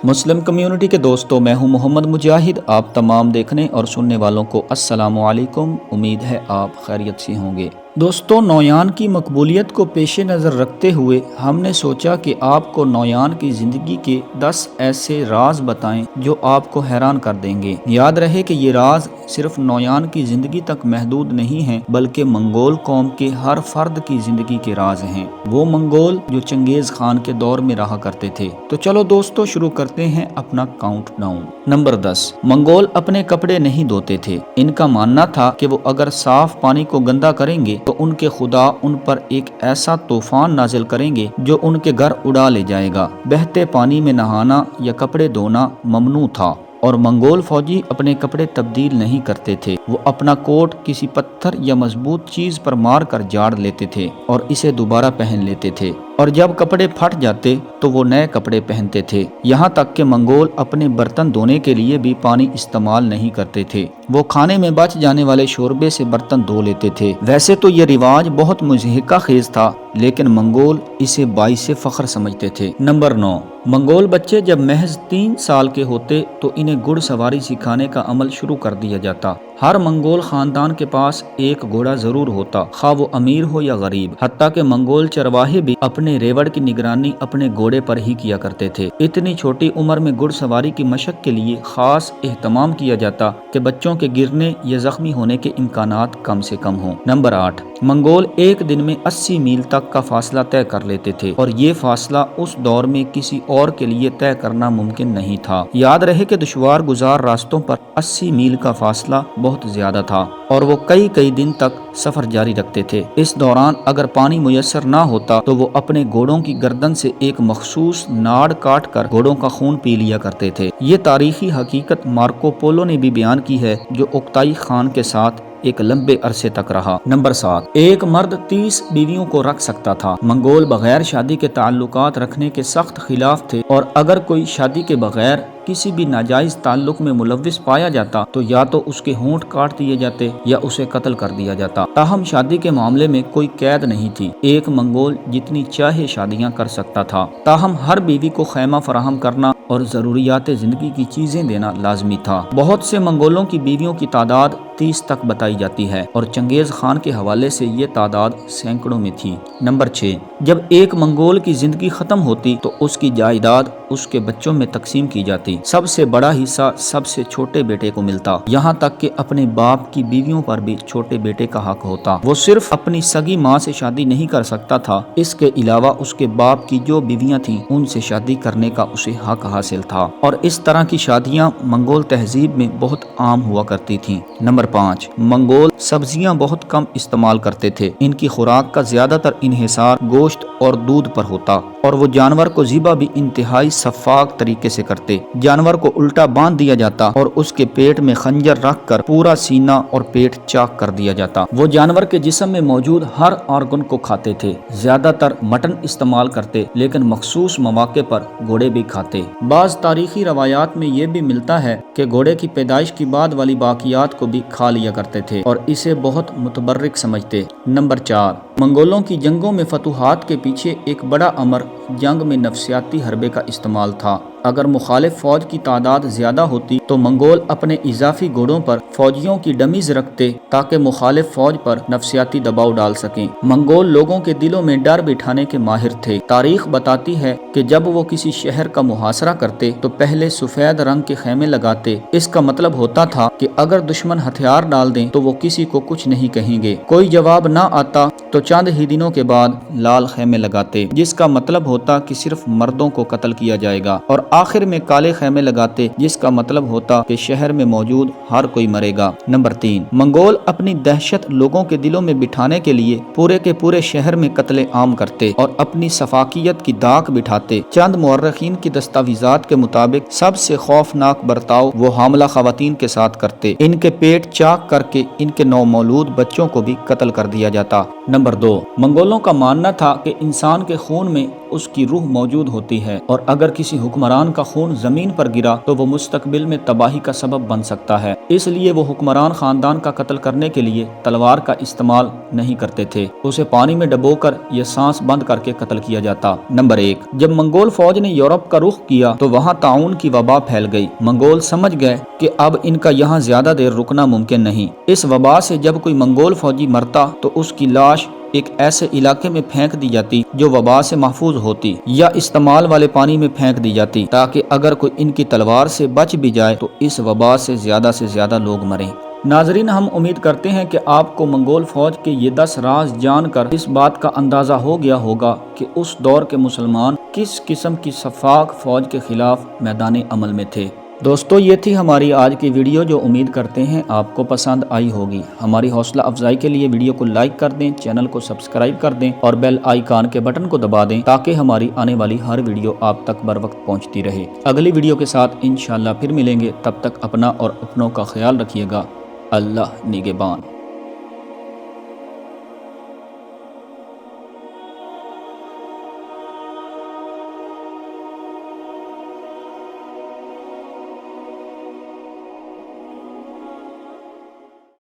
مسلم community کے دوستوں، میں ہوں محمد مجاہد۔ آپ تمام دیکھنے اور سننے والوں کو السلام علیکم۔ امید ہے آپ خیریت سے ہوں گے۔ دوستوں، نویان کی مقبولیت کو پیش نظر رکھتے ہوئے ہم نے سوچا کہ آپ کو نویان کی زندگی کے 10 ایسے راز بتائیں جو آپ کو حیران کر دیں گے۔ یاد رہے کہ یہ راز صرف نویان کی زندگی تک محدود نہیں ہیں، بلکہ منگول قوم کے ہر فرد کی زندگی کے راز ہیں، وہ منگول جو چنگیز خان کے دور میں رہا کرتے تھے۔ تو چلو دوستو، شروع کرتے ہیں اپنا کاؤنٹ ڈاؤن۔ نمبر 10، منگول اپنے کپڑے نہیں دھوتے تھے۔ ان کا ماننا تھا کہ وہ اگر صاف پانی کو گندا کریں گے تو ان کے خدا ان پر ایک ایسا طوفان نازل کریں گے جو ان کے گھر اڑا لے جائے گا۔ بہتے پانی میں نہانا یا کپڑے دھونا ممنوع تھا، اور منگول فوجی اپنے کپڑے تبدیل نہیں کرتے تھے۔ وہ اپنا کوٹ کسی پتھر یا مضبوط چیز پر مار کر جاڑ لیتے تھے اور اسے دوبارہ پہن لیتے تھے، اور جب کپڑے پھٹ جاتے تو وہ نئے کپڑے پہنتے تھے۔ یہاں تک کہ منگول اپنے برتن دھونے کے لیے بھی پانی استعمال نہیں کرتے تھے، وہ کھانے میں بچ جانے والے شوربے سے برتن دھو لیتے تھے۔ ویسے تو یہ رواج بہت مضحکہ خیز تھا، لیکن منگول اسے باعث فخر سمجھتے تھے۔ نمبر 9، منگول بچے جب محض 3 سال کے ہوتے تو انہیں گھڑ سواری سکھانے کا عمل شروع کر دیا جاتا۔ ہر منگول خاندان کے پاس ایک گھوڑا ضرور ہوتا، خواہ وہ امیر ہو یا غریب۔ حتیٰ کہ منگول چرواہے بھی اپنے ریوڑ کی نگرانی اپنے گھوڑے پر ہی کیا کرتے تھے۔ اتنی چھوٹی عمر میں گھڑ سواری کی مشق کے لیے خاص اہتمام کیا جاتا کہ بچوں کے گرنے یا زخمی ہونے کے امکانات کم سے کم ہوں۔ نمبر 8، منگول ایک دن میں 80 میل تک کا فاصلہ طے کر لیتے تھے، اور یہ فاصلہ اس دور میں کسی اور کے لیے طے کرنا ممکن نہیں تھا۔ یاد رہے کہ دشوار گزار راستوں پر 80 میل کا فاصلہ بہت زیادہ تھا، اور وہ کئی دن تک سفر جاری رکھتے تھے۔ اس دوران اگر پانی میسر نہ ہوتا تو وہ اپنے گھوڑوں کی گردن سے ایک مخصوص ناڑ کاٹ کر گھوڑوں کا خون پی لیا کرتے تھے۔ یہ تاریخی حقیقت مارکو پولو نے بھی بیان کی ہے، جو اوکتائی خان کے ساتھ ایک لمبے عرصے تک رہا۔ نمبر 7، ایک مرد 30 بیویوں کو رکھ سکتا تھا۔ منگول بغیر شادی کے تعلقات رکھنے کے سخت خلاف تھے، اور اگر کوئی شادی کے بغیر کسی بھی ناجائز تعلق میں ملوث پایا جاتا تو یا تو اس کے ہونٹ کاٹ دیے جاتے یا اسے قتل کر دیا جاتا۔ تاہم شادی کے معاملے میں کوئی قید نہیں تھی، ایک منگول جتنی چاہے شادیاں کر سکتا تھا۔ تاہم ہر بیوی کو خیمہ فراہم کرنا اور ضروریات زندگی کی چیزیں دینا لازمی تھا۔ بہت سے منگولوں کی بیویوں کی تعداد 30 تک بتائی جاتی ہے، اور چنگیز خان کے حوالے سے یہ تعداد سینکڑوں میں تھی۔ نمبر 6، جب ایک منگول کی زندگی ختم ہوتی تو اس کی جائیداد اس کے بچوں میں تقسیم کی جاتی۔ سب سے بڑا حصہ سب سے چھوٹے بیٹے کو ملتا، یہاں تک کہ اپنے باپ کی بیویوں پر بھی چھوٹے بیٹے کا حق ہوتا۔ وہ صرف اپنی سگی ماں سے شادی نہیں کر سکتا تھا، اس کے علاوہ اس کے باپ کی جو بیویاں تھیں ان سے شادی کرنے کا اسے حق حاصل تھا، اور اس طرح کی شادیاں منگول تہذیب میں بہت عام ہوا کرتی تھیں۔ نمبر 5، منگول سبزیاں بہت کم استعمال کرتے تھے۔ ان کی خوراک کا زیادہ تر انحصار گوشت اور دودھ پر ہوتا، اور وہ جانور کو ذبح بھی انتہائی شفاف طریقے سے کرتے۔ جانور کو الٹا باندھ دیا جاتا اور اس کے پیٹ میں خنجر رکھ کر پورا سینہ اور پیٹ چاک کر دیا جاتا۔ وہ جانور کے جسم میں موجود ہر آرگن کو کھاتے تھے۔ زیادہ تر مٹن استعمال کرتے، لیکن مخصوص مواقع پر گھوڑے بھی کھاتے۔ بعض تاریخی روایات میں یہ بھی ملتا ہے کہ گھوڑے کی پیدائش کے بعد والی باقیات کو بھی کھا لیا کرتے تھے اور اسے بہت متبرک سمجھتے۔ نمبر 4، منگولوں کی جنگوں میں فتوحات کے پیچھے ایک بڑا امر جنگ میں نفسیاتی حربے کا استعمال تھا۔ اگر مخالف فوج کی تعداد زیادہ ہوتی تو منگول اپنے اضافی گھوڑوں پر فوجیوں کی ڈمیز رکھتے تاکہ مخالف فوج پر نفسیاتی دباؤ ڈال سکیں۔ منگول لوگوں کے دلوں میں ڈر بٹھانے کے ماہر تھے۔ تاریخ بتاتی ہے کہ جب وہ کسی شہر کا محاصرہ کرتے تو پہلے سفید رنگ کے خیمے لگاتے۔ اس کا مطلب ہوتا تھا کہ اگر دشمن ہتھیار ڈال دیں تو وہ کسی کو کچھ نہیں کہیں گے۔ کوئی جواب نہ آتا تو چند ہی دنوں کے بعد لال خیمے لگاتے، جس کا مطلب ہوتا کہ صرف مردوں کو قتل کیا جائے گا، اور آخر میں کالے خیمے لگاتے، جس کا مطلب ہوتا کہ شہر میں موجود ہر کوئی مرے گا۔ نمبر 3، منگول اپنی دہشت لوگوں کے دلوں میں بٹھانے کے لیے پورے کے پورے شہر میں قتل عام کرتے اور اپنی سفاکیت کی داغ بٹھاتے۔ چند مورخین کی دستاویزات کے مطابق سب سے خوفناک برتاؤ وہ حاملہ خواتین کے ساتھ کرتے، ان کے پیٹ چاک کر کے ان کے نومولود بچوں کو بھی قتل کر دیا جاتا۔ نمبر 2، منگولوں کا ماننا تھا کہ انسان کے خون میں اس کی روح موجود ہوتی ہے، اور اگر کسی حکمران کا خون زمین پر گرا تو وہ مستقبل میں تباہی کا سبب بن سکتا ہے۔ اس لیے وہ حکمران خاندان کا قتل کرنے کے لیے تلوار کا استعمال نہیں کرتے تھے، اسے پانی میں ڈبو کر یا سانس بند کر کے قتل کیا جاتا۔ نمبر 1، جب منگول فوج نے یورپ کا رخ کیا تو وہاں طاعون کی وبا پھیل گئی۔ منگول سمجھ گئے کہ اب ان کا یہاں زیادہ دیر رکنا ممکن نہیں۔ اس وبا سے جب کوئی منگول فوجی مرتا تو اس کی لاش ایک ایسے علاقے میں پھینک دی جاتی جو وبا سے محفوظ ہوتی، یا استعمال والے پانی میں پھینک دی جاتی، تاکہ اگر کوئی ان کی تلوار سے بچ بھی جائے تو اس وبا سے زیادہ لوگ مریں۔ ناظرین، ہم امید کرتے ہیں کہ آپ کو منگول فوج کے یہ 10 راز جان کر اس بات کا اندازہ ہو گیا ہوگا کہ اس دور کے مسلمان کس قسم کی شفاق فوج کے خلاف میدان عمل میں تھے۔ دوستو، یہ تھی ہماری آج کی ویڈیو، جو امید کرتے ہیں آپ کو پسند آئی ہوگی۔ ہماری حوصلہ افزائی کے لیے ویڈیو کو لائک کر دیں، چینل کو سبسکرائب کر دیں اور بیل آئیکن کے بٹن کو دبا دیں تاکہ ہماری آنے والی ہر ویڈیو آپ تک بر وقت پہنچتی رہے۔ اگلی ویڈیو کے ساتھ انشاءاللہ پھر ملیں گے، تب تک اپنا اور اپنوں کا خیال رکھیے گا۔ اللہ نگہبان۔